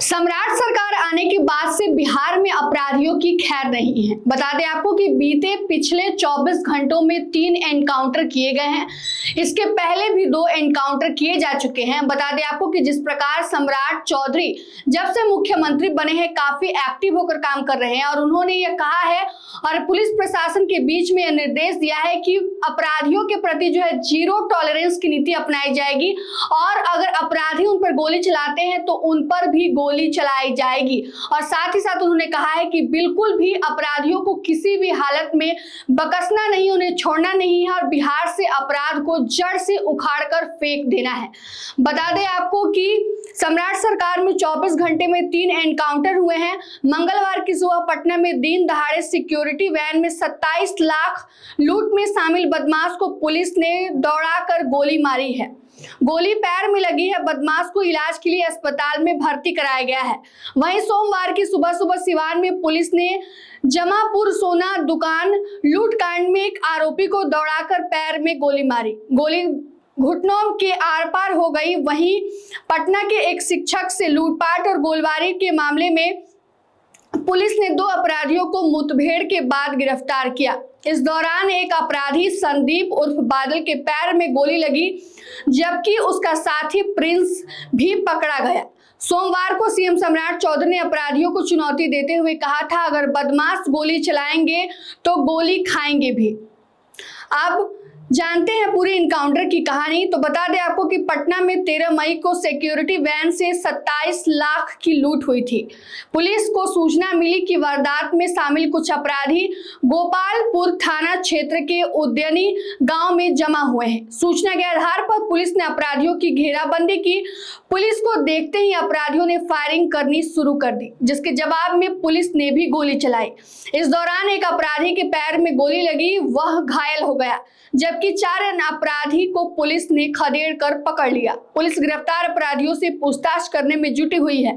सम्राट सरकार आने के बाद से बिहार में अपराधियों की खैर नहीं है। बता दें आपको कि पिछले 24 घंटों में 3 एनकाउंटर किए गए हैं। इसके पहले भी 2 एनकाउंटर किए जा चुके हैं। बता दें आपको कि जिस प्रकार सम्राट चौधरी जब से मुख्यमंत्री बने हैं काफी एक्टिव होकर काम कर रहे हैं और उन्होंने यह कहा है और पुलिस प्रशासन के बीच में यह निर्देश दिया है कि अपराधियों के प्रति जो है 0 टॉलरेंस की नीति अपनाई जाएगी और अगर अपराधी उन पर गोली चलाते हैं तो उन पर भी गोली चलाई जाएगी। और साथ ही साथ उन्होंने कहा है कि बिल्कुल भी अपराधियों को किसी भी हालत में बकसना नहीं, उन्हें छोड़ना नहीं है और बिहार से अपराध को जड़ से उखाड़कर फेंक देना है। बता दें आपको कि सम्राट सरकार में 24 घंटे में 3 एनकाउंटर हुए हैं। मंगलवार की सुबह पटना में दिन दहाड़े सिक्योरिटी वैन में 27 लाख लूट में शामिल बदमाश को पुलिस ने दौड़ाकर गोली मारी है। गोली पैर में लगी है। बदमाश को इलाज के लिए अस्पताल में भर्ती कराया गया है। वहीं सोमवार की सुबह सिवान में पुलिस ने जमापुर सोना दुकान लूटकांड में एक आरोपी को दौड़ाकर पैर में गोली मारी। गोली घुटनों के आर पार हो गई। वहीं पटना के एक शिक्षक से लूटपाट और गोलीबारी के मामले में पुलिस ने 2 अपराधियों को मुठभेड़ के बाद गिरफ्तार किया। इस दौरान एक अपराधी संदीप उर्फ बादल के पैर में गोली लगी, जबकि उसका साथी प्रिंस भी पकड़ा गया। सोमवार को सीएम सम्राट चौधरी ने अपराधियों को चुनौती देते हुए कहा था, अगर बदमाश गोली चलाएंगे तो गोली खाएंगे भी। अब जानते हैं पूरी इनकाउंटर की कहानी। तो बता दें आपको कि पटना में 13 मई को सिक्योरिटी वैन से 27 लाख की लूट हुई थी। पुलिस को सूचना मिली कि वारदात में शामिल कुछ अपराधी गोपालपुर थाना क्षेत्र के उद्यनी गांव में जमा हुए हैं। सूचना के आधार पर पुलिस ने अपराधियों की घेराबंदी की। पुलिस को देखते ही अपराधियों ने फायरिंग करनी शुरू कर दी, जिसके जवाब में पुलिस ने भी गोली चलाई। इस दौरान एक अपराधी के पैर में गोली लगी, वह घायल हो गया, जबकि 4 अन्य अपराधी को पुलिस ने खदेड़ कर पकड़ लिया। पुलिस गिरफ्तार अपराधियों से पूछताछ करने में जुटी हुई है।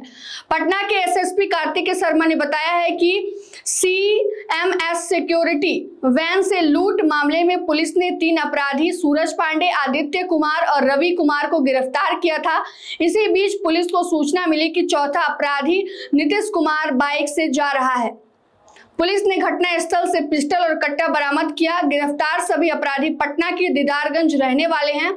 पटना के एसएसपी कार्तिक शर्मा ने बताया है कि सीएमएस सिक्योरिटी वैन से लूट मामले में पुलिस ने 3 अपराधी सूरज पांडे, आदित्य कुमार और रवि कुमार को गिरफ्तार किया था। इसी बीच पुलिस को सूचना मिली कि चौथा अपराधी नीतीश कुमार बाइक से जा रहा है। पुलिस ने घटना स्थल से पिस्टल और कट्टा बरामद किया। गिरफ्तार सभी अपराधी पटना के दीदारगंज रहने वाले हैं।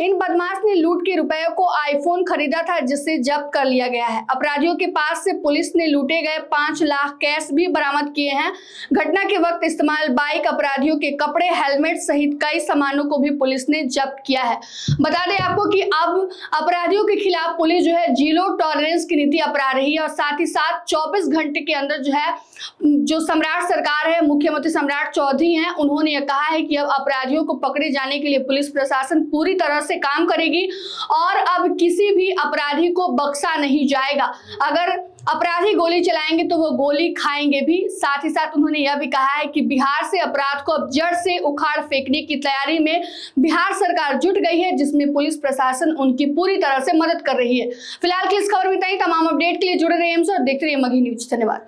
इन बदमाश ने लूट के रुपए को आईफोन खरीदा था, जिसे जब्त कर लिया गया है। अपराधियों के पास से पुलिस ने लूटे गए 5 लाख कैश भी बरामद किए हैं। घटना के वक्त इस्तेमाल बाइक, अपराधियों के कपड़े, हेलमेट सहित कई सामानों को भी पुलिस ने जब्त किया है। बता दें आपको कि अब अपराधियों के खिलाफ पुलिस जो है 0 टॉलरेंस की नीति अपना रही है और साथ ही साथ 24 घंटे के अंदर जो सम्राट सरकार है, मुख्यमंत्री सम्राट चौधरी हैं, उन्होंने यह कहा है कि अब अपराधियों को पकड़े जाने के लिए पुलिस प्रशासन पूरी तरह से काम करेगी और अब किसी भी अपराधी को बख्शा नहीं जाएगा। अगर अपराधी गोली चलाएंगे तो वो गोली खाएंगे भी। साथ ही साथ उन्होंने यह भी कहा है कि बिहार से अपराध को अब जड़ से उखाड़ फेंकने की तैयारी में बिहार सरकार जुट गई है, जिसमें पुलिस प्रशासन उनकी पूरी तरह से मदद कर रही है। फिलहाल की इस खबर में इतना ही। तमाम अपडेट के लिए जुड़े रहिए हमसे और देखते रहिए मगही न्यूज। धन्यवाद।